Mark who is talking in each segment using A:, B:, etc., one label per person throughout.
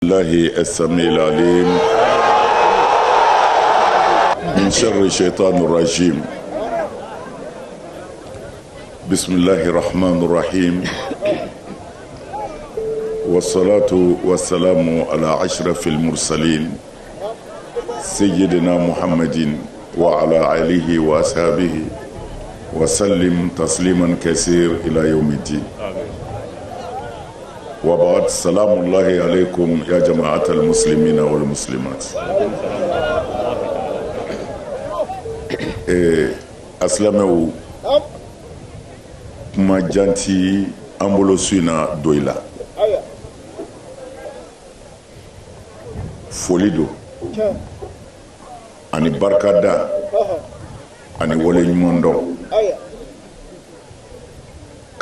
A: الله السميع العليم من شر الشيطان الرجيم. بسم الله الرحمن الرحيم، والصلاة والسلام على أشرف المرسلين سيدنا محمد وعلى آله وأصحابه وسلم تسليما كثير إلى يوم الدين. وبعد، سلام الله عليكم يا جماعة المسلمين والمسلمات. أسلامه ما جانتي أمبولو سوينا دويلا فوليدو أني بركادا أني ولي نموندو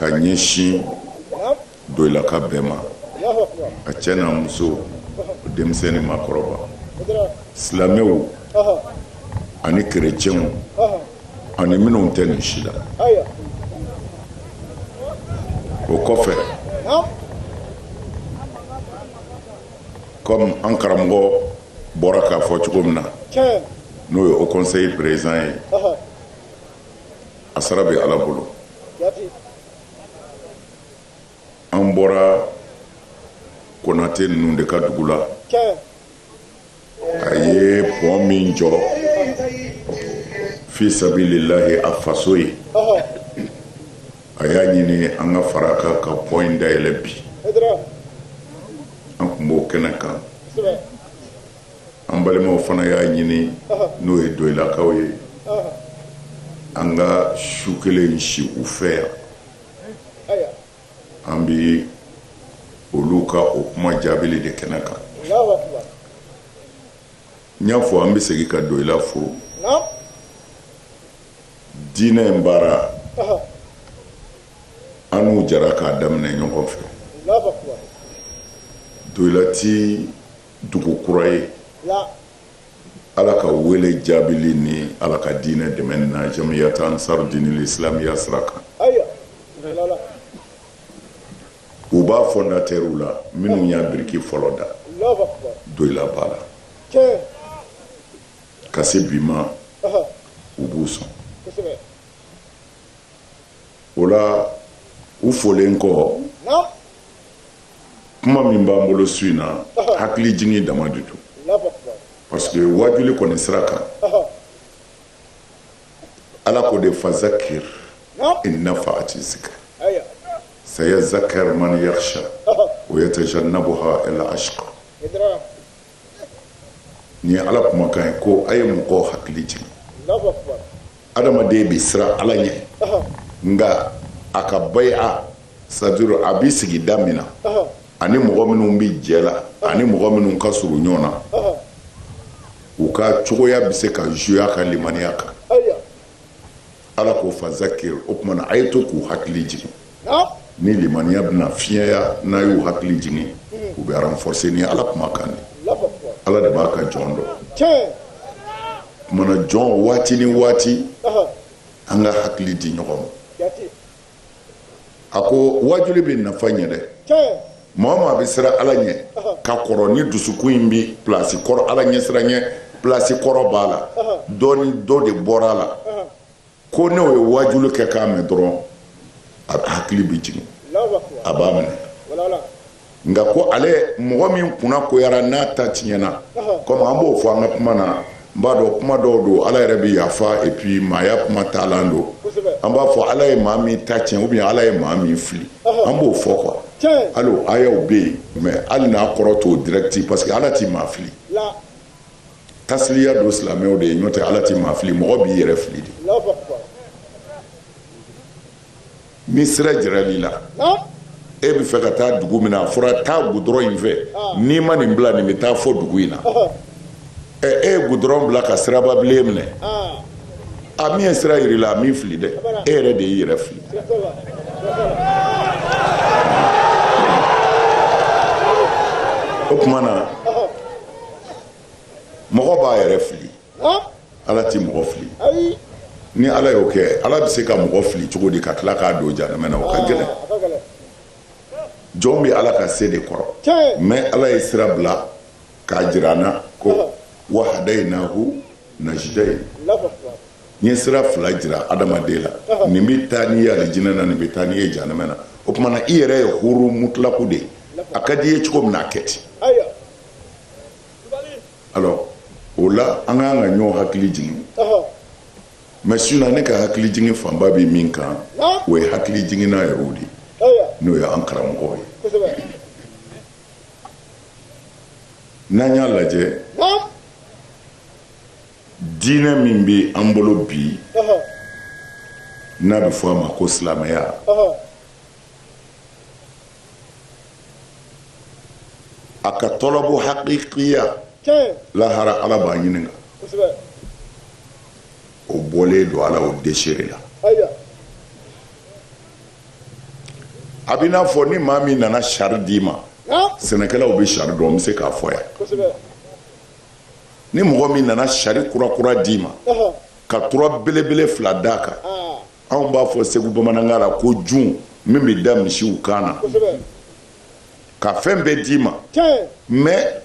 A: كنيشي doila ka bema a cɛna muso denmisɛnnin makɔrɔba silamɛw ani kerecɛnw ani minnu tɛ nin si la. O kɔfɛ, comme an karamɔgɔ bɔra k'a fɔ cogo min na, n'o ye au conseil président ye, a sara bɛ Ala bolo. An bɔra Konate ninnu de ka dugu la, a ye pɔn min jɔ fi sabilillahi a faso ye, a y'a ɲini an ka fara kan ka pɔn in dayɛlɛ bi. An tun b'o kɛnɛ kan, an balimaw fana y'a ɲini n'o ye doyilakaw ye, an ka su kelen si u fɛ yan. An bi olu ka o kuma jaabili de kɛnɛ kan. N y'a fɔ, an bɛ segin ka Doyila fo. Diinɛ in baara an n'u jara k'a daminɛ ɲɔgɔn fɛ. Doyila ti dugu kura ye. Ala ka wele jaabili ni Ala ka diinɛ dɛmɛ na Jamiyat Ansar Dinil Islamiya sira kan. U b'a fondatɛrw la minnu y'a biriki fɔlɔ da, Doyila b'a la. Ka se bi ma u b'u sɔn. O la u folen kɔ, kuma min b'an bolo su in na hakili jigin dama de don, parce que wajuli kɔni sira kan Ala ko de fazakir in nafa'ati zikr سيذكر من يخشى ويتجنبها الأشقى. ni Ala kuma kan ko aye mɔgɔ hakili jigin. Adamaden bɛ siran Ala ɲɛ, nka a ka bai'a c'est-à-dire a bɛ sigida min na ani mɔgɔ minnu bɛ jɛ la ani mɔgɔ minnu ka surun ɲɔgɔn na, u ka cogoya bɛ se ka jouer a ka limaniya kan. Ala ko fazakir, o tuma na a ye to k'u hakili jigin. Ni limaniya bɛna fiɲɛya n'a y'u hakili jigin, u bɛ renforcer ni Ala kuma kan de. Ala de b'a ka jɔn dɔn. Kumana jɔn waati ni waati an ka hakili di ɲɔgɔn ma. A ko wajuli bɛ nafa ɲɛ dɛ. Maa o maa bɛ siran Ala ɲɛ ka kɔrɔ ni dusukun in bɛ place kɔrɔ, Ala ɲɛ siran ɲɛ place kɔrɔ b'a la, dɔ de bɔra a la, ko n'o ye wajuli kɛ k'a mɛn dɔrɔn a hakili bɛ jigin, a b'a minɛ. Nka ko ale mɔgɔ min kunna koyara n'a ta tiɲɛna, comme an b'o fɔ an ka kuma na, n b'a dɔn kuma dɔw don Ala yɛrɛ bɛ yafa, et puis maaya kuma taalan don. An b'a fɔ Ala ye maa min ta tiɲɛ ou bien Ala ye maa min fili, an b'o fɔ quoi. Hali o ayaw bɛ yen, mais hali n'a kɔrɔ t'o direct, parce que Ala t'i maa fili. Tasliya don silamɛw de ye, n'o tɛ Ala t'i maa fili, mɔgɔ b'i yɛrɛ fili de. Ni sira jirali la, e bɛ fɛ ka taa dugu min na, a fɔra taa gudɔrɔn in fɛ, n'i ma nin bila nin bɛ taa fɔ dugu in na. E ye gudɔrɔn bila ka siraba bilen minɛ, a min ye sira yiri la a min fili dɛ, e yɛrɛ de y'i yɛrɛ fili. O tuma na mɔgɔ b'a yɛrɛ fili, Ala ti mɔgɔ fili. Ni Ala y'o kɛ, Ala bɛ se ka mɔgɔ fili cogo di ka tila k'a don jahanama na, o ka gɛlɛn. jɔn bɛ ala ka se de kɔrɔ mais ala ye sira bila k'a jira an na ko wa hadaynahu najdayn n ye sira fila jira adamaden la nin bɛ taa n'i ye alijinɛ na nin bɛ taa n'i ye jahanama na o tuma na i yɛrɛ ye huru mutlaku de ye a ka di i ye cogo min na a kɛ ten alors o la an ka kan ka ɲɔgɔn hakili jigin mais sinon ne ka hakili jigin fanba bɛ min kan o ye hakili jiginna yɛrɛw de n'o ye an karamɔgɔw ye n'an y'a lajɛ diinɛ min bɛ an bolo bi n'a bɛ fɔ a ma ko silamɛya a ka tɔlɔbɔ hakikiya lahara ala b'a ɲininka o bɔlen don ala o déchiré la a b'i n'a fɔ ni maa min nana sari d'i ma sɛnɛkɛlaw bɛ sari dɔn n bɛ se k'a fɔ yan ni mɔgɔ min nana sari kura d'i ma ka tura belebele fila d'a kan anw b'a fɔ segu bamanankan la ko jun min bɛ da misiw kan na ka fɛn bɛɛ d'i ma mais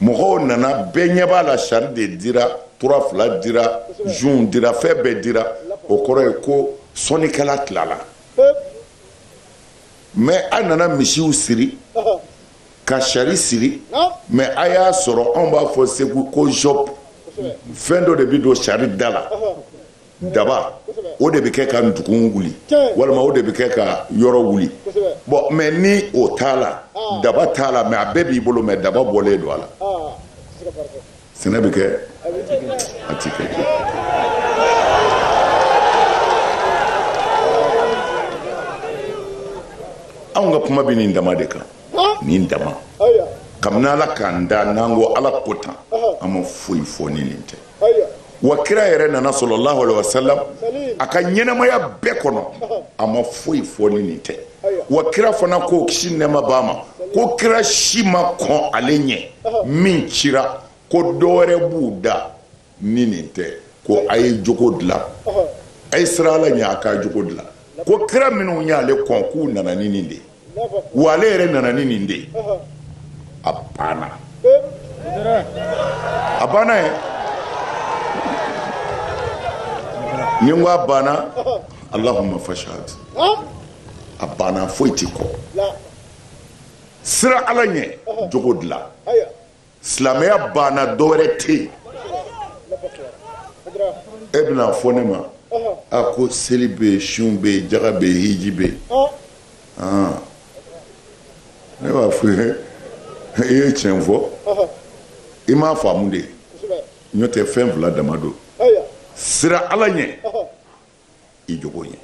A: mɔgɔw nana bɛɛ ɲɛ b'a la sari de dira tura fila dira jun dira fɛn bɛɛ dira o kɔrɔ ye ko sɔnnikɛla tilala mais a nana misiw siri ka sari siri mais a y'a sɔrɔ anw b'a fɔ segu ko jɔp fɛn dɔ de bɛ don sari da la daba o de bɛ kɛ ka ndugun wuli walima o de bɛ kɛ ka yɔrɔ wuli bon mais ni o t'a la daba t'a la mais a bɛɛ b'i bolo mais daba bɔlen don a la sɛnɛ bɛ kɛ a ti kɛ anw ka kuma bɛ nin dama de kan nin dama kabini ala k'an da n'an ko ala ko tan an ma foyi fɔ ni nin tɛ wa kira yɛrɛ nana sallallahu alaihi wasallam a ka ɲɛnamaya bɛɛ kɔnɔ a ma foyi fɔ ni nin tɛ wa kira fana ko kisi nɛɛma b'a ma ko kira si ma kɔn ale ɲɛ min cira ko dɔwɛrɛ b'u da ni nin tɛ ko a ye jogo dilan a ye sira ala ɲɛ a k'a jogo dilan ko kira minnu y'ale kɔn k'u nana ni nin de ye wa ale yɛrɛ nana ni nin de ye a banna a banna ye ni n ko a banna Allahumma fashhad a banna foyi tɛ kɔ sira ala ɲɛ jogo dilan silamɛya banna dɔwɛrɛ tɛ yen e bɛna fɔ ne ma a ko seli bɛ yen sun bɛ yen jaga bɛ yen hiji bɛ yen ne b'a fɔ i ye tiɲɛ fɔ i m'a faamu de n'o tɛ fɛn fila dama don sira ala ɲɛ i jogo ɲɛ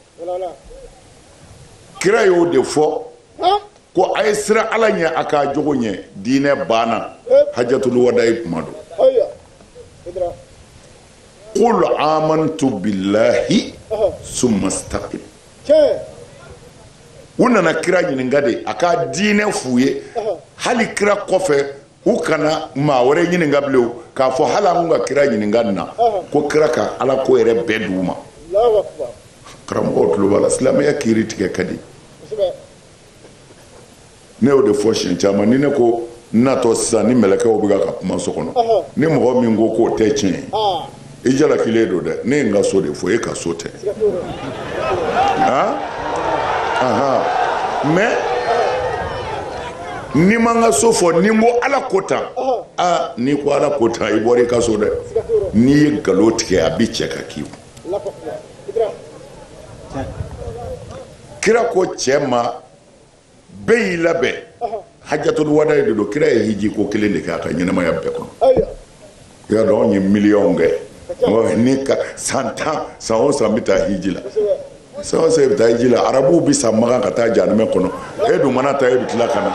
A: kira y'o de fɔ ko a ye sira ala ɲɛ a k'a jogo ɲɛ diinɛ banna hajatul wada'i kuma don qul amantu billahi summa istaqim u nana kira ɲininka de a ka diinɛ f'u ye hali kira kɔfɛ u kana maa wɛrɛ ɲininka bilen k'a fɔ hali an ka kira ɲininka nin na ko kira ka ala ko yɛrɛ bɛɛ d'u ma karamɔgɔw tulo b'a la silamɛya kiiri tigɛ ka di ne y'o de fɔ siɲɛ caman ni ne ko natɔ sisan ni mɛlɛkɛw bɛ ka kuma so kɔnɔ ni mɔgɔ min ko k'o tɛ tiɲɛ i jalakilen don dɛ ne ye n ka so de fɔ e ka so tɛ mais ni ma n ka so fɔ ni n ko ala ko tan n'i ko ala ko tan i bɔra i ka so dɛ n'i ye nkalon tigɛ a bɛ cɛ ka k'i kira ko cɛ ma bɛɛ y'i labɛn hajatul wada'i de don kira ye hiji ko kelen de kɛ a ka ɲɛnamaya bɛɛ kɔnɔ i y'a dɔn anw ye miliyɔn kɛ ni ka san 10 san o san bɛ taa hiji la san o san bɛ taa hiji la arabuw bɛ san magan ka taa jahanama kɔnɔ e dun mana ta e bɛ tila ka na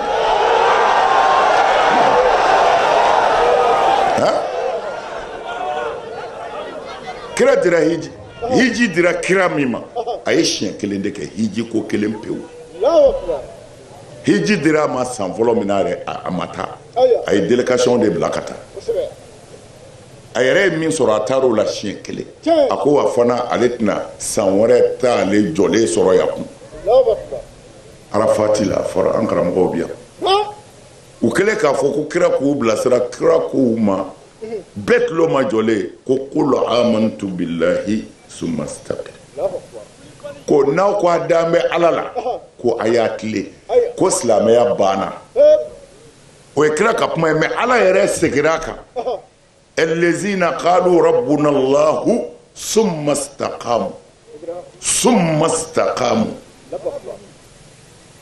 A: kira dira hiji dira kira min ma a ye siɲɛ kelen de kɛ hiji ko kelen pewu hiji dira a ma san fɔlɔ min na yɛrɛ a ma taa a ye délégation de bila ka taa a yɛrɛ ye min sɔrɔ a taar'o la siɲɛ kelen a ko wa fana ale tɛna san wɛrɛ t'ale jɔlen sɔrɔ yan kun Arafati la fɔra an karamɔgɔw bi yan u kɛlen k'a fɔ ko kira k'u bilasira kira k'u ma bɛɛ tulo ma jɔlen ko qul amantu billahi summa istaqim ko n'aw ko a dan bɛ Ala la ko a y'a tile ko silamɛya banna o ye kira ka kuma ye mais Ala yɛrɛ seginna a kan allazina qalu rabbuna Allahu summa istaqamu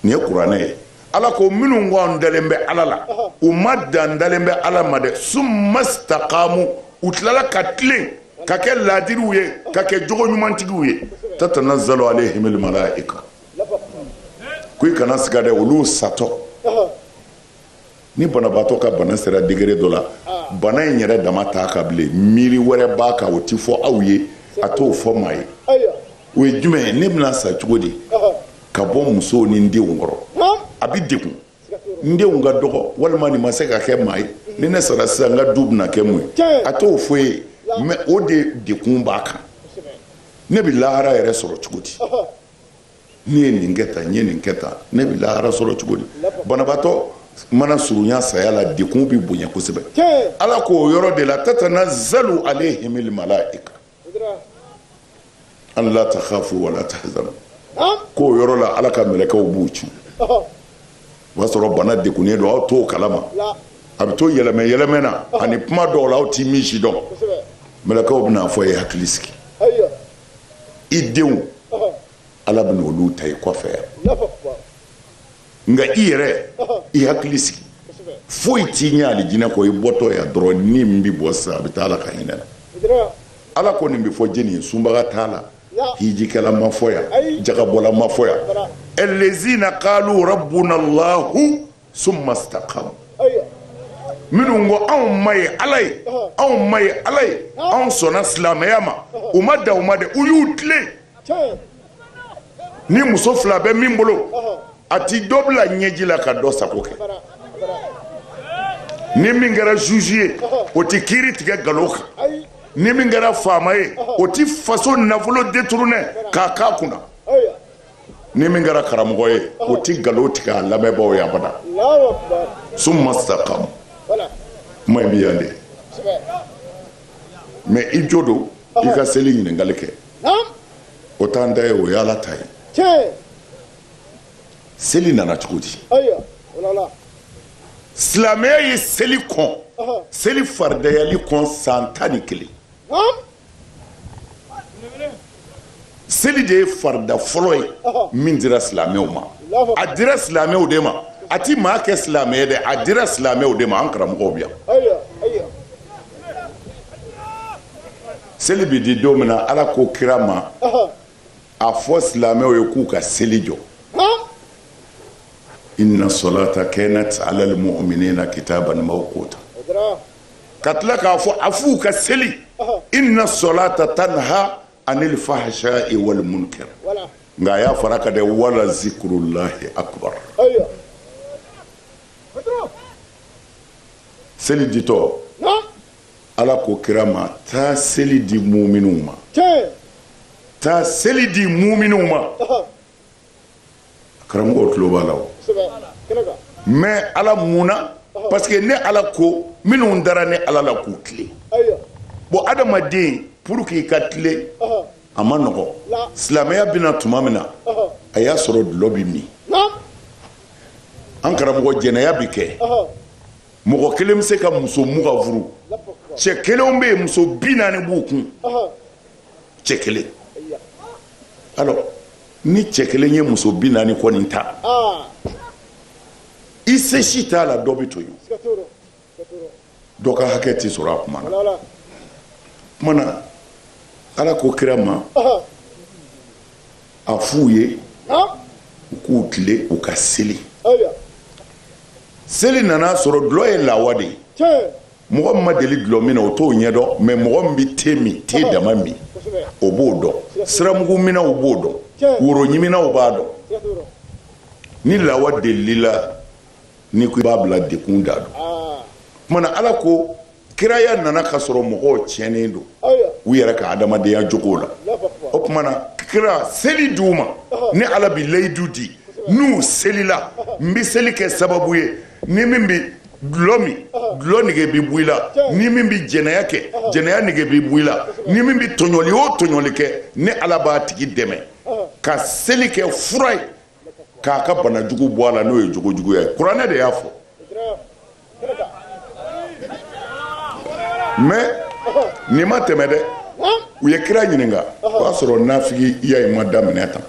A: ni ye kuranɛ ye Ala ko minnu ko an dalen bɛ Ala la u ma dan dalen bɛ Ala ma dɛ summa istaqamu u tilala ka tilen ka kɛ laadiriw ye ka kɛ jogo ɲumantigiw ye tatanazzalu alayhimul malaika ko i kana siga dɛ olu satɔ ni banabaatɔ ka bana sera degré dɔ la bana in yɛrɛ dama t'a ka bilen miiri wɛrɛ b'a kan o ti fɔ aw ye a t'o fɔ maa ye o ye jumɛn ye ne bɛna sa cogo di ka bɔ musow ni n denw kɔrɔ a bɛ degun n denw ka dɔgɔ walima nin ma se ka kɛ maa ye ni ne sara sisan n ka du bɛna kɛ mun ye a t'o fɔ ye mais o de degun b'a kan ne bɛ lahara yɛrɛ sɔrɔ cogo di ne ye nin kɛ tan n ye nin kɛ tan ne bɛ lahara sɔrɔ cogo di banabaatɔ mana surunya saya la degun bɛ bonya kosɛbɛ Ala k'o yɔrɔ de la tatanazzalu alayhimul malaika an la takhafu wa la tahzanu k'o yɔrɔ la Ala ka mɛlɛkɛw b'u ci o b'a sɔrɔ bana degunnen don aw t'o kalama a bɛ to yɛlɛmɛ yɛlɛmɛ na ani kuma dɔw la aw t'i min si dɔn mɛlɛkɛw bɛna fɔ ye hakili sigi i denw Ala bɛna olu ta i kɔfɛ yan nka i yɛrɛ i hakili sigi foyi t'i ɲɛ alijinɛ kɔ i bɔtɔ yan dɔrɔn ni min bɛ bɔ sisan a bɛ taa Ala ka hinɛ na Ala ko nin bɛ fɔ jeni ye sunbaga t'a la hijikɛla ma fɔ yan jagabɔla ma fɔ yan allazina qalu rabbuna Allahu summa istaqamu minnu ko anw ma ye Ala ye anw ma ye Ala ye anw sɔnna silamɛya ma u ma da u ma dɛ u y'u tilen ni muso fila bɛ min bolo a ti dɔ bila ɲɛji la ka dɔ sago kɛ ni min kɛra juge ye o ti kiiri tigɛ nkalon kan ni min kɛra faama ye o ti faso nafolo détourné k'a k'a kunna ni min kɛra karamɔgɔ ye o ti nkalon tigɛ a lamɛnbaaw ye abada summa istaqamu kuma in bɛ yan de mais i jo don i ka seli ɲininkali kɛ o t'an da ye o ye Ala ta ye seli nana cogo di silamɛya ye seli kɔn seli faridayali kɔn san 11 seli de ye farida fɔlɔ ye min dira silamɛw ma a dira silamɛw de ma a ti maa kɛ silamɛ dɛ a dira silamɛw de ma an karamɔgɔw bi yan seli bi di don min na Ala ko kira ma a fɔ silamɛw ye k'u ka seli jɔ inna salata kanat alal mu'minina kitaban mawquta ka tila k'a fɔ a f'u ka seli inna salata tanha anil fahsha'i wal munkar nka a y'a fara ka dɛ wala zikrullahi akbar seli ditɔ Ala ko kira ma taa seli di mu'minu ma taa seli di mu'minu ma karamɔgɔw tulo b'a la o mais Ala munna parce que ne Ala ko minnu dara ne Ala la k'u tile bon adamaden pour k'i ka tile a ma nɔgɔ silamɛya bɛna tuma min na a y'a sɔrɔ dulɔ bɛ min an karamɔgɔ jɛnɛya bɛ kɛ mɔgɔ kelen bɛ se ka muso 20 furu cɛ kelenw bɛ yen muso 40 b'u kun cɛ kelen alors ni cɛ kelen ye muso 40 kɔni ta i se si t'a la dɔ bɛ to yen dɔ ka hakɛ tɛ sɔrɔ a kuma na kuma na Ala ko kira ma a f'u ye u k'u tile u ka seli seli nana sɔrɔ dulɔ ye lawa de ye mɔgɔ min ma deli dulɔ min na o t'o ɲɛdɔn mais mɔgɔ min bɛ te min te dama min o b'o dɔn siramugu minaw b'o dɔn woro ɲiminaw b'a dɔn ni lawa delila ni ko i b'a bila dekun da don kuma na Ala ko kiraya nana ka sɔrɔ mɔgɔw tiɲɛnen don u yɛrɛ ka adamadenya jogo la o kuma na kira seli d'u ma ni Ala bi layidu di n'u selila n bɛ seli kɛ sababu ye ni min bɛ dulɔ min dulɔ nege bɛ bɔ i la ni min bɛ jɛnɛya kɛ jɛnɛya nege bɛ bɔ i la ni min bɛ tɔɲɔli o tɔɲɔli kɛ ni Ala b'a tigi dɛmɛ ka seli kɛ fura ye k'a ka banajugu bɔ a la n'o ye jogojuguya ye kuranɛ de y'a fɔ mais nin ma tɛmɛ dɛ u ye kira ɲininka o y'a sɔrɔ nafigi ya in ma daminɛ tan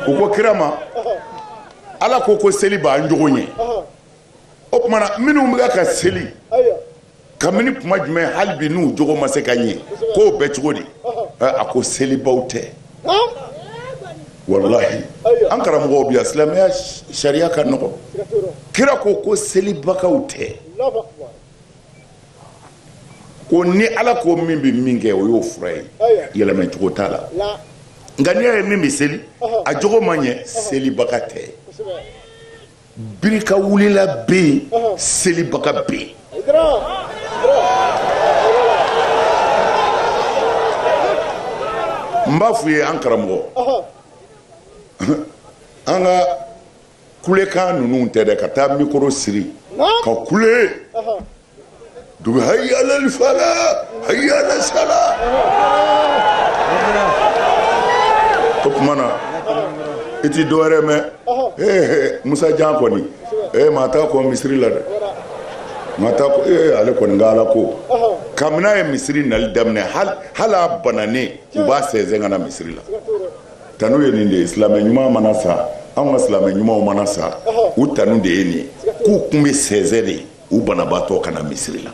A: u ko kira ma Ala ko seli b'an jogo ɲɛ o tumana minnu bɛ ka seli kabini kuma jumɛn hali bi n'u jogo ma se ka ɲɛ k'o bɛ cogo di a ko selibaw tɛ wallahi an karamɔgɔw bi silamɛya sariya ka nɔgɔ kira ko selibakaw tɛ ko ni Ala ko min bɛ min kɛ o y'o fura ye yɛlɛmɛ cogo t'a la nka n'i y'a ye min bɛ seli a jogo ma ɲɛ selibaga tɛ birika wulila bɛ yen selibaga bɛ yen n b'a f'u ye an karamɔgɔ an ka kulekan ninnu tɛ dɛ ka taa mikoro siri ka kule dugu hayya alal fala hayya alal sala o tuma na i ti dɔwɛrɛ mɛn Musa Jan kɔni maa t'a kɔ misiri la dɛ maa t'a kɔ ale kɔni ka Ala ko kabini a ye misiri nali daminɛ hali a bananen u b'a sɛnsɛn ka na misiri la tanu ye nin de ye silamɛ ɲuman mana sa anw ka silamɛ ɲumanw mana sa u tanu de ye nin ye k'u kun bɛ sɛnsɛn de u banabaatɔ ka na misiri la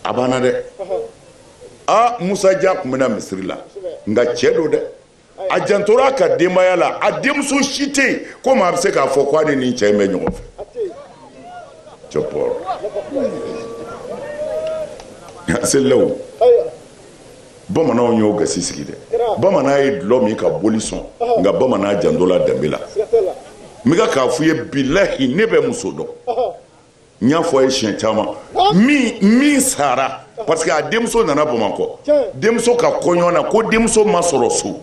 A: a banna dɛ Musa Jan kun bɛ na misiri la nka cɛ do dɛ a jantora a ka denbaya la a denmuso si tɛ yen ko maa bɛ se k'a fɔ k'ale ni cɛ in bɛ ɲɔgɔn fɛ cɛ pɔrɔ selilaw bamananw y'o gasi sigi dɛ bamanan ye dulɔ min ka boli sɔn nka bamanan janto la danbe la n bɛ k'a fɔ i ye bilahi ne bɛ muso dɔn n y'a fɔ a ye siɲɛ caman min sara parce que a denmuso nana Bamakɔ denmuso ka kɔɲɔ na ko denmuso ma sɔrɔ so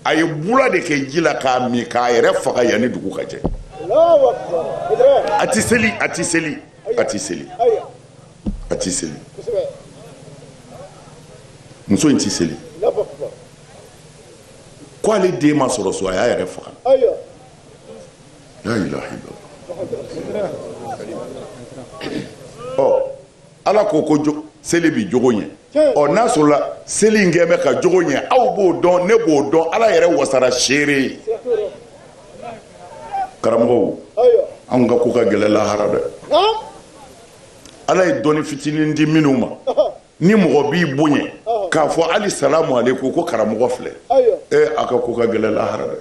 A: a ye bula de kɛ ji la k'a min k'a yɛrɛ faga yanni dugu ka jɛ a ti seli a ti seli a ti seli a ti seli muso in ti seli ko ale den ma sɔrɔ so a y'a yɛrɛ faga la ilaha illallah Ala ko seli bi jogo ɲɛ n'a sɔrɔla seli in kɛn bɛ ka jogo ɲɛ aw b'o dɔn ne b'o dɔn Ala yɛrɛ wasara seere ye karamɔgɔw anw ka ko ka gɛlɛ lahara dɛ Ala ye dɔnni fitinin di minnu ma ni mɔgɔ b'i bonya k'a fɔ hali salamu aleykum ko karamɔgɔ filɛ a ka ko ka gɛlɛ lahara dɛ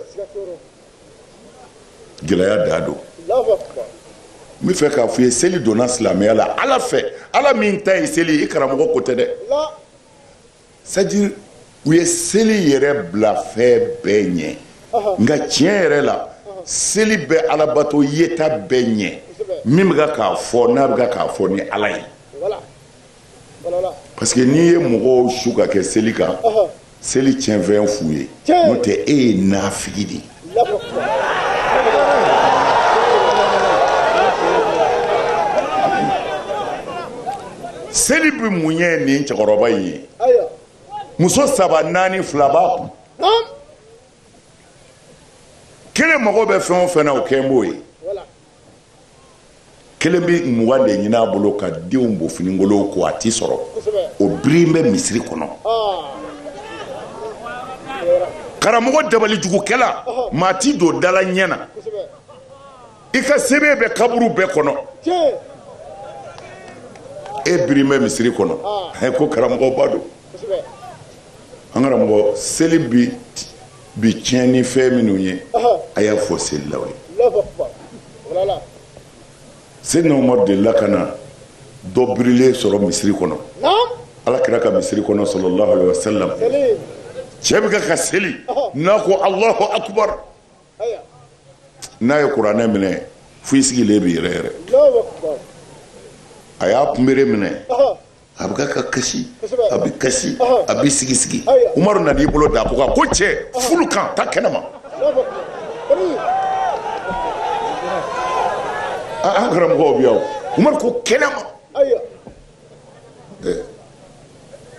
A: gɛlɛya da don n bɛ fɛ k'a fɔ i ye seli donna silamɛya la Ala fɛ Ala min ta ye seli i karamɔgɔ ko tɛ dɛ c'est-à-dire u ye seli yɛrɛ bila fɛn bɛɛ ɲɛ nka tiɲɛ yɛrɛ la seli bɛ alabato yeta bɛɛ ɲɛ min bɛ k'a fɔ n'a bɛ k'a fɔ ni Ala ye parce que n'i ye mɔgɔw su ka kɛ seli kan seli tiɲɛfɛn f'u ye n'o tɛ e ye nafigi de ye seli bɛ mun ye nin cɛkɔrɔba in ye muso saba naani fila b'a kun kelen mago bɛ fɛn o fɛn na o kɛ n b'o ye kelen bɛ 20 de ɲini a bolo ka denw bɔ finigolo ko a ti sɔrɔ o biri bɛ misiri kɔnɔ karamɔgɔ dabalijugukɛla maa ti don dala ɲɛ na i ka sɛbɛn bɛ kaburu bɛɛ kɔnɔ e biri bɛ misiri kɔnɔ ko karamɔgɔ ba don an karamɔgɔ seli bi tiɲɛni fɛn minnu ye a y'a fɔ selilaw ye Seydina Umaru delila ka na dɔ birilen sɔrɔ misiri kɔnɔ Ala kira ka misiri kɔnɔ sallallahu alaihi wasallam cɛ bɛ ka seli n'a ko Allahu akbar n'a ye kuranɛ minɛ fo i sigilen bɛ yɛrɛ yɛrɛ a y'a kunbere minɛ a bɛ ka kasi a bɛ kasi a bɛ sigi Umaru nana i bolo da ko cɛ fulu kan ta kɛnɛ ma an karamɔgɔw bi yan Umaru ko kɛnɛ ma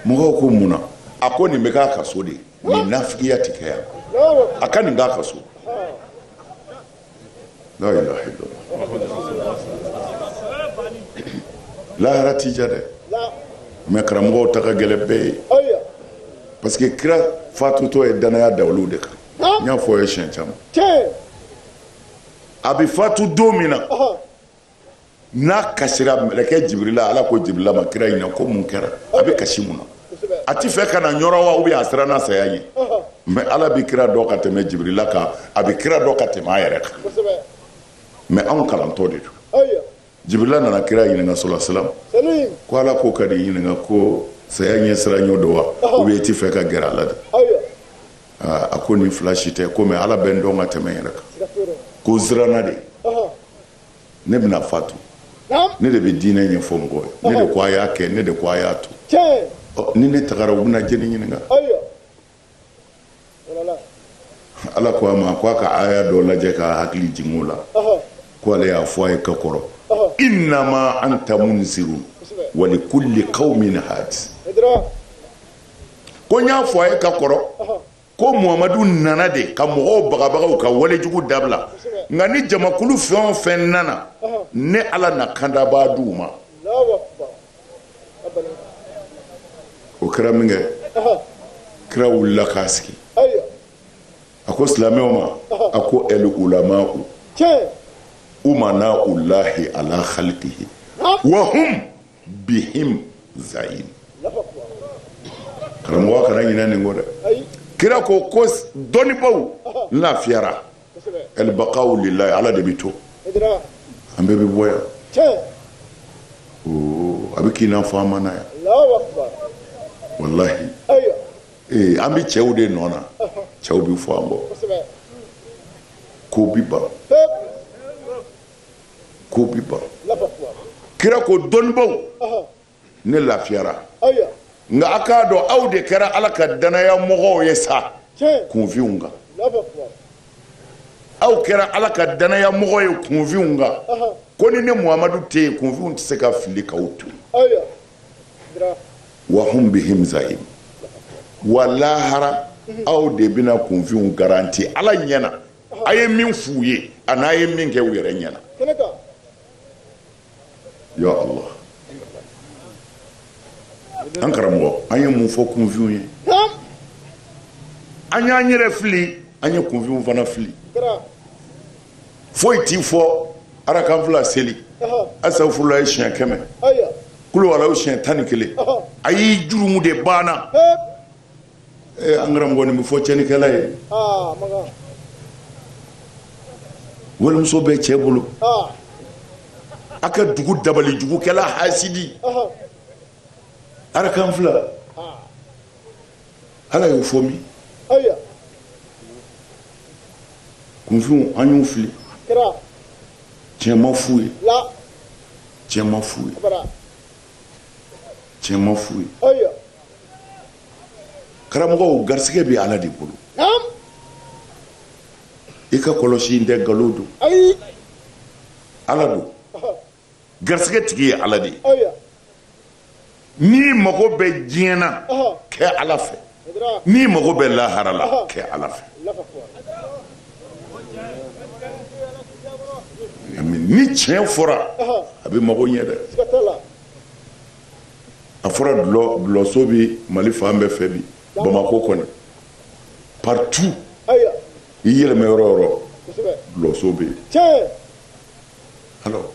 A: mɔgɔw ko mun na a ko nin bɛ k'a ka so de nin nafigiya tɛ kɛ yan a ka nin k'a ka so la ilaha illallah lahara t'i ja dɛ mais karamɔgɔw ta ka gɛlɛn bɛɛ ye parce que kira fatutɔ ye danaya da olu de kan n y'a fɔ ye siɲɛ caman a bɛ fatu don min na n'a kasira mɛlɛkɛ Jibirila Ala ko Jibirila ma kira ɲininka ko mun kɛra a bɛ kasi mun na a ti fɛ ka na ɲɔrɔ wa ou bien a siranna saya ɲɛ mais Ala bɛ kira dɔ ka tɛmɛ Jibirila kan a bɛ kira dɔ ka tɛmɛ a yɛrɛ kan mais anw kalantɔ de don Jibirila nana kira ɲininka sallallahu alaihi wasallam ko Ala ko ka di ɲininka ko saya ɲɛ siran ɲɔ don wa ou bien i ti fɛ ka gɛrɛ Ala de a ko nin fila si tɛ ko mais Ala bɛ n dɔn ka tɛmɛ n yɛrɛ kan ko siranna de ne bɛna fatu ne de bɛ diinɛ ɲɛfɔ mɔgɔw ye ne de ko a y'a kɛ ne de ko a y'a to ni ne tagara u bɛna jeni ɲininka Ala ko a ma ko a ka aya dɔ lajɛ ka hakili jigin o la ko ale y'a fɔ a ye ka kɔrɔ innama anta munzirun wa likulli qaumin hadi ko n y'a fɔ a ye ka kɔrɔ ko Muhamadu nana de ka mɔgɔw bagabagaw ka walejugu dabila nka ni jamakulu fɛn o fɛn nana ne Ala na kanda b'a d'u ma o kɛra min kɛ kira wulila k'a sigi a ko silamɛw ma a ko el ulama'u umana'ullahi ala khalqihi wa hum bihim zain karamɔgɔ kana ɲinɛ nin kɔ dɛ kira ko dɔnnibaw lafiyara el baqa'u lillahi Ala de bɛ to an bɛɛ bɛ bɔ yan a bɛ k'i n'a fɔ an ma na yan wallahi an bɛ cɛw de nɔ na cɛw bɛ fɔ an kɔ ko bi ban ko bi ban kira ko dɔnnibaw ne lafiyara nka a k'a dɔn aw de kɛra Ala ka danaya mɔgɔw ye sa kunfinw kan aw kɛra Ala ka danaya mɔgɔ ye kunfinw kan ko ni ne Muhamadu tɛ yen kunfinw tɛ se ka fili k'aw to wa hum bihim zaim wa lahara aw de bɛna kunfinw garanti Ala ɲɛna a ye min f'u ye a n'a ye min kɛ u yɛrɛ ɲɛna ya Allah an karamɔgɔ an ye mun fɔ kunfinw ye an y'an yɛrɛ fili an ye kunfinw fana fili foyi t'i fɔ arakan fila seli asafurulayi siɲɛ 100 kulubalaw siɲɛ 11 a y'i jurumu de banna an karamɔgɔ nin bɛ fɔ cɛnikɛla ye walimuso bɛ cɛ bolo a ka dugu dabali jugukɛla hasidi arakan fila Ala y'o fɔ min kunfinw an y'u fili tiɲɛ ma f'u ye tiɲɛ ma f'u ye tiɲɛ ma f'u ye karamɔgɔw garisɛgɛ bɛ Ala de bolo i ka kɔlɔsi n tɛ nkalon don Ala don garisɛgɛ tigi ye Ala de ye n'i mago bɛ diɲɛ na kɛ Ala fɛ n'i mago bɛ lahara la kɛ Ala fɛ ni tiɲɛ fɔra a bɛ mago ɲɛ dɛ a fɔra dulɔso bɛ Mali fan bɛɛ fɛ bi Bamako kɔni partout i yɛlɛmɛ yɔrɔ o yɔrɔ dulɔso bɛ yen alors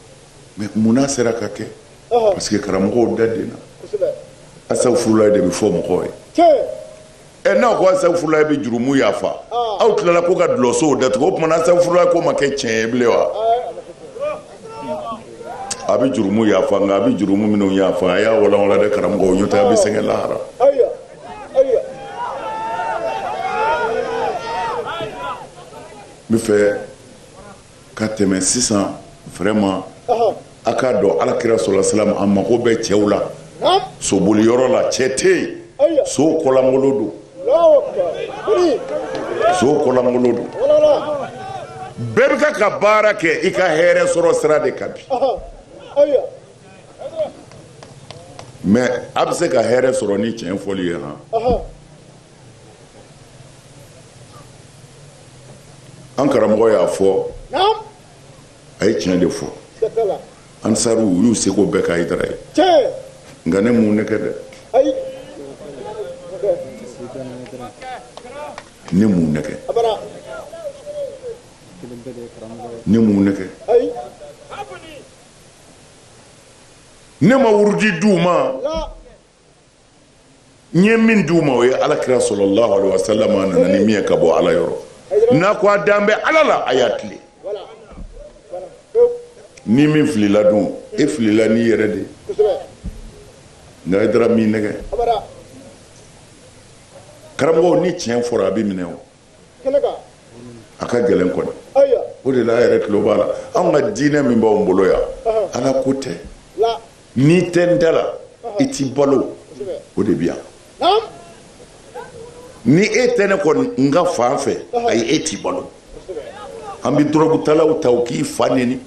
A: mais munna sera ka kɛ parce que karamɔgɔw da den na asafurulayi de bɛ fɔ mɔgɔw ye n'aw ko asafurulayi bɛ jurumu yafa aw tilala ko ka dulɔsow datugu o tumana asafurulayi ko ma kɛ tiɲɛ ye bilen wa a bɛ jurumu yafa nka a bɛ jurumu minnu yafa a y'a walawala dɛ karamɔgɔw ɲɔtɛ a bɛ sɛgɛn lahara n bɛ fɛ ka tɛmɛ sisan vraiment a k'a dɔn alakira sɔlɔlahu alayhi wa sallam a mago bɛ cɛw la soboli yɔrɔ la cɛ tɛ yen so kɔlankolo don so kɔlankolo don bɛɛ bɛ ka baara kɛ i ka hɛrɛ sɔrɔ sira de kan bi mais a bɛ se ka hɛrɛ sɔrɔ ni tiɲɛ fɔli ye han an karamɔgɔ y'a fɔ a ye tiɲɛ de fɔ ansariw u y'u seko bɛɛ k'a Haidara ye nka ne mun ne kɛ dɛ ne mun ne kɛ ne mun ne kɛ ne ma wurudi d'u ma n ye min d'u ma o ye alakira sallallahu alaihi wasallam a nana ni min ye ka bɔ ala yɔrɔ n'a ko a dan bɛ ala la a y'a tile ni min filila dun e filila n'i yɛrɛ de nka Haidara min nɛgɛ karamɔgɔw ni tiɲɛ fɔra a bɛ minɛ o a ka gɛlɛn kɔni o de la a yɛrɛ tulo b'a la anw ka diinɛ min b'anw bolo yan ala ko tɛ n'i tɛ n da la i t'i balo o de bɛ yan ni e tɛ ne kɔni n ka fan fɛ ayi e t'i balo an bɛ dɔrɔgutalaw ta u k'i fa neni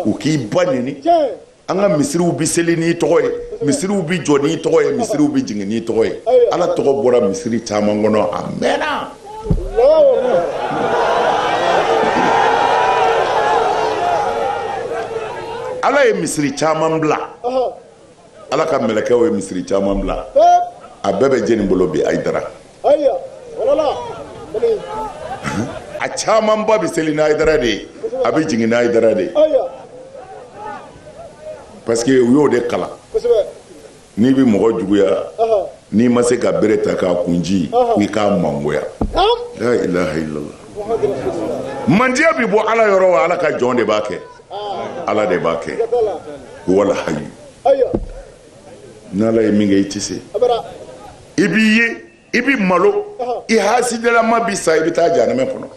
A: u k'i ba neni an ka misiriw bɛ seli n'i tɔgɔ ye misiriw bɛ jɔ n'i tɔgɔ ye misiriw bɛ jigin n'i tɔgɔ ye ala tɔgɔ bɔra misiri caman kɔnɔ a mɛnna ala ye misiri caman bila ala ka mɛlɛkɛw ye misiri caman bila a bɛɛ bɛ jeni bolo bi Haidara a caman ba bɛ seli ni Haidara de ye a bɛ jigin ni Haidara de ye parce que u y'o de kalan n'i bɛ mɔgɔ juguya n'i ma se ka bere ta k'a kunji i k'a mangoya la ilaha illallah mandiya bɛ bɔ ala yɔrɔ wa ala ka jɔn de b'a kɛ ala de b'a kɛ wala hayu n'ala ye min kɛ i tɛ se i b'i ye i bɛ malo i hasidalama bɛ sa i bɛ taa jahanama kɔnɔ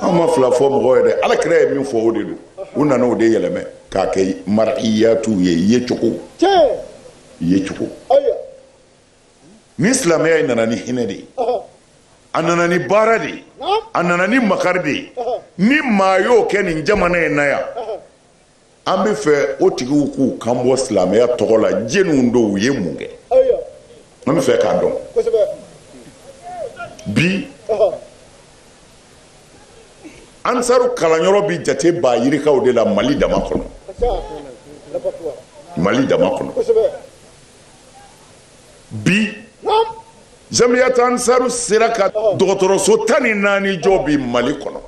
A: an ma fila fɔ mɔgɔw ye dɛ ala kira ye min fɔ o de don u nana o de yɛlɛmɛ k'a kɛ mar'iyatu ye yecogo yecogo ni silamɛya nana ni hinɛ de ye a nana ni baara de ye a nana ni makari de ye ni maa y'o kɛ nin jamana in na yan an bɛ fɛ o tigiw k'u kan bɔ silamɛya tɔgɔ la jɛnniw don u ye mun kɛ an bɛ fɛ k'a dɔn bi ansaru kalanyɔrɔ bi jate ba yirikaw de la Mali dama kɔnɔ Mali dama kɔnɔ bi jamiyat ansaru sera ka dɔgɔtɔrɔso 14 jɔ bi Mali kɔnɔ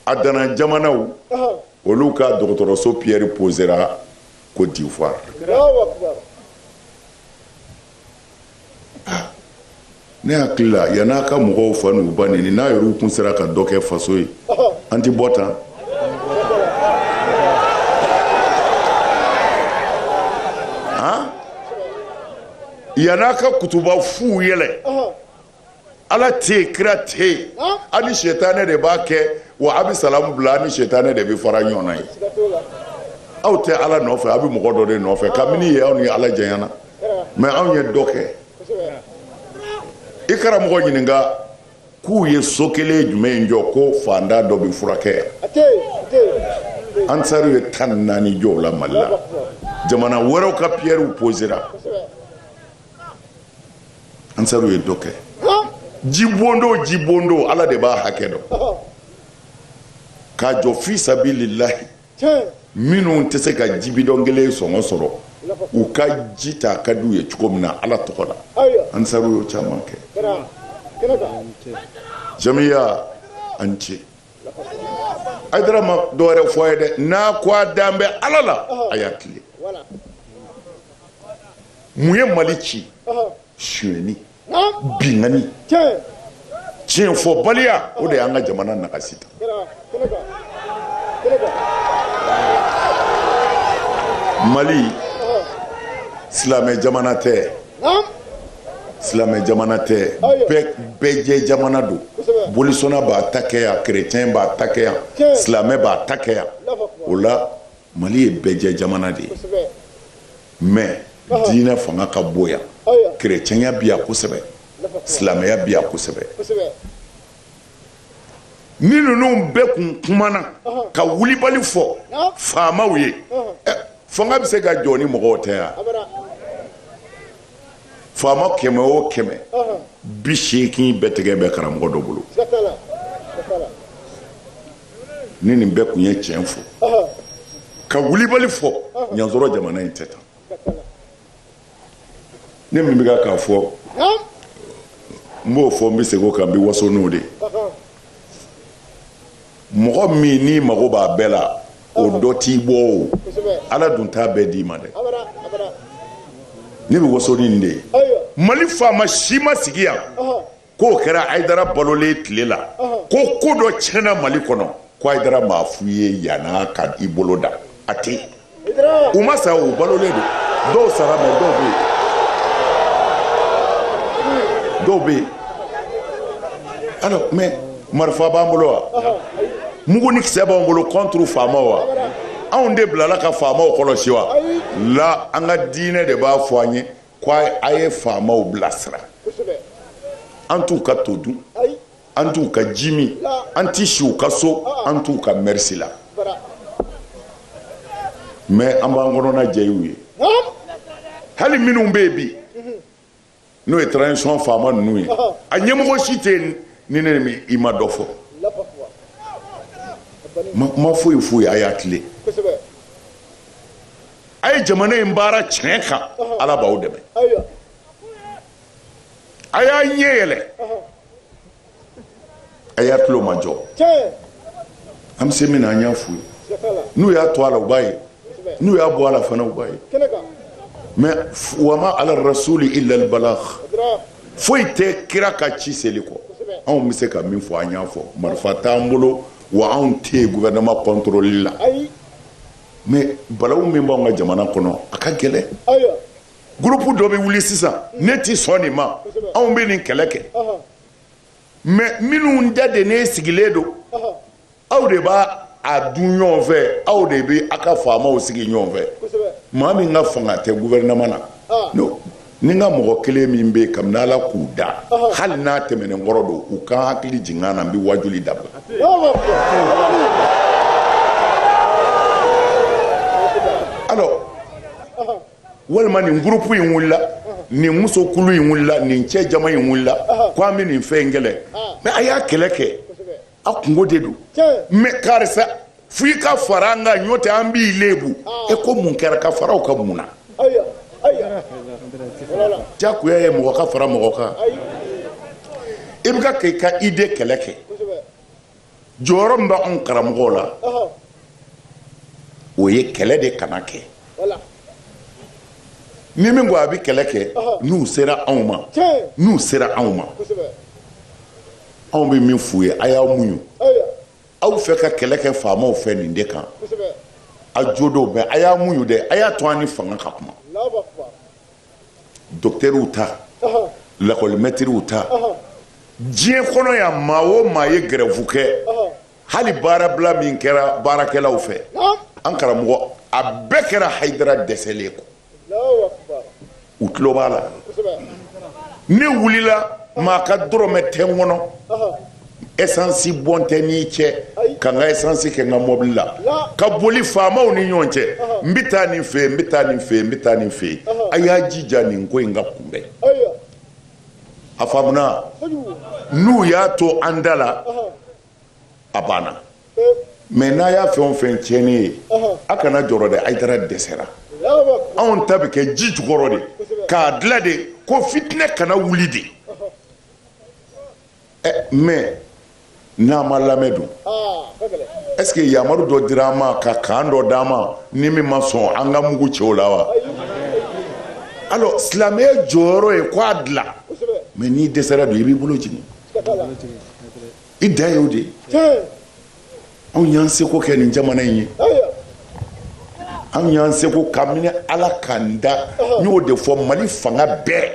A: a dana jamanaw olu ka dɔgɔtɔrɔso Pierre posera Côte d'Ivoire ne hakili la yan'a ka mɔgɔw fa n'u ba neni n'a yɛrɛw kun sera ka dɔ kɛ faso ye an ti bɔ tan yan'a ka kutuba f'u yɛlɛ ala tɛ yen kira tɛ yen ani sɛtanɛ de b'a kɛ wa a bɛ salamu bila ani sɛtanɛ de bɛ fara ɲɔgɔn na ye aw tɛ ala nɔfɛ a bɛ mɔgɔ dɔ de nɔfɛ kabini ye aw ni ala janyana mais anw ye dɔ kɛ i karamɔgɔ ɲininka k'u ye so kelen jumɛn jɔ ko fanda dɔ bɛ furakɛ ansaru ye 14 jɔ o la Mali la jamana wɛrɛw ka pierrew posera ansaru ye dɔ kɛ jibondo ala de b'a hakɛ dɔn k'a jɔ fi sabilillahi minnu tɛ se ka jibidɔn kelen sɔngɔ sɔrɔ u ka ji ta ka d'u ye cogo min na ala tɔgɔ la ansaru y'o caman kɛ jamiya an ce Haidara ma dɔwɛrɛ fɔ a ye dɛ n'a ko a dan bɛ ala la a y'a tile mun ye Mali ci suyɛni binkani tiɲɛ fɔ baliya o de y'an ka jamana nagasi ta Mali silamɛ jamana tɛ silamɛ jamana tɛ bɛɛ jɛ jamana don bolisɔnna b'a ta kɛ yan chrétien b'a ta kɛ yan silamɛ b'a ta kɛ yan o la Mali ye bɛjɛ jamana de ye mais diinɛ fanga ka bon yan chrétienya bi yan kosɛbɛ silamɛya bi yan kosɛbɛ ni ninnu bɛɛ kun kumana ka wulibali fɔ faamaw ye fanga bɛ se ka jɔ ni mɔgɔw tɛ yan faama 100 o 100 80 bɛɛ tigɛ bɛ karamɔgɔ dɔ bolo ni nin bɛɛ kun ye tiɲɛ fɔ ka wulibali fɔ ɲansɔrɔ jamana in tɛ tan ne min bɛ ka fɔ n b'o fɔ n bɛ segin o kan n bɛ waso n'o de mɔgɔ min n'i mago b'a bɛɛ la o dɔ t'i bɔ o ala dun t'a bɛɛ d'i ma dɛ ne bɛ waso ni nin de ye mali faama si ma sigi yan k'o kɛra ayidara balolen tile la ko dɔ tiɲɛna mali kɔnɔ ko ayidara m'a f'u ye yan'a ka i bolo da a tɛ u ma sa o balolen don dɔw sara mɛ dɔw bɛ yen dɔw bɛ yen alors mais marifa b'an bolo wa mugu ni kisɛ b'an bolo contre faamaw wa anw de bilala ka faamaw kɔlɔsi wa la an ka diinɛ de b'a fɔ an ye ko a ye faamaw bilasira an t'u ka to dun an t'u ka ji min an t'i si u ka so an t'u ka merci la mais an b'an kɔnɔna jɛ y'u ye hali minnu bɛ yen bi n'o ye transition faama ninnu ye a ɲɛmɔgɔ si tɛ ni ne min i ma dɔ fɔ ma foyi foyi a y'a tile a ye jamana in baara tiɲɛ kan ala b'aw dɛmɛ a y'a ɲɛ yɛlɛ a y'a tulo ma jɔ an bɛ se min na an y'a f'u ye n'u y'a to a la u b'a ye n'u y'a bɔ a la fana u b'a ye mais wa ma ala rasuli illa al balagh foyi tɛ kira ka ci seli kɔ anw bɛ se ka min fɔ an y'a fɔ marifa t'an bolo wa anw tɛ gouvernement contrôle la mais balawu min b'anw ka jamana kɔnɔ a ka gɛlɛn groupe dɔ bɛ wuli sisan ne ti sɔn nin ma anw bɛ nin kɛlɛ kɛ mais minnu da de ne sigilen don aw de b'a a dun ɲɔgɔn fɛ aw de bɛ a ka faamaw sigi ɲɔgɔn fɛ maa min ka fanga tɛ gouvernement na ni n ka mɔgɔ kelen min bɛ yen kabini ala k'u da hali n'a tɛmɛnen kɔrɔ don u ka hakili jigin an na n bɛ wajuli dabila alors walima nin groupe in wulila nin musokulu in wulila nin cɛ jama in wulila ko an bɛ nin fɛn in kɛlɛ mais a y'a kɛlɛ kɛ a kungo de don mais karisa f'i ka fara an kan ɲɔtɛ an b'i lebu e ko mun kɛra ka faraw ka mun na jagoya ye mɔgɔ ka fara mɔgɔ kan i bɛ ka k'i ka idée kɛlɛ kɛ jɔyɔrɔ min b'anw karamɔgɔw la o ye kɛlɛ de kana kɛ ni min ko a bɛ kɛlɛ kɛ n'u sera anw ma anw bɛ min f'u ye a y'aw muɲu aw fɛ ka kɛlɛ kɛ faamaw fɛ nin de kan a jo dɔw bɛ a y'a muɲu dɛ a y'a to an ni fanga ka kuma docteurw ta lakɔli mɛtiriw ta diɲɛ kɔnɔ yan maa o maa ye grève kɛ hali baarabila min kɛra baarakɛlaw fɛ an karamɔgɔ a bɛɛ kɛra hayidara dɛsɛlen kɔ u tulo b'a la ne wulila maa ka dɔrɔmɛ tɛ n kɔnɔ essence bɔn tɛ n'i cɛ ka n ka essence kɛ n ka mobili la ka boli faamaw ni ɲɔgɔn cɛ n bɛ taa nin fɛ yen n bɛ taa nin fɛ yen n bɛ taa nin fɛ yen a y'a jija nin ko in ka kunbɛn a faamuna n'u y'a to an da la a banna mais n'a y'a fɛn o fɛn tiɲɛni ye a kana jɔrɔ dɛ Hayidara dɛsɛra anw ta bɛ kɛ ji jukɔrɔ de k'a dilan de ko fitinɛ kana wuli de mais n'a ma lamɛn dun est-ce que yamaru dɔ dira an ma ka kan dɔ d'an ma ni min ma sɔn an ka mugu cɛw la wa alors silamɛya jɔyɔrɔ ye k'a dilan mais n'i dɛsɛra don i b'i bolo jigin i da y'o de anw y'an seko kɛ nin jamana in ye anw y'an seko ka minɛ ala k'an da n y'o de fɔ mali fanga bɛɛ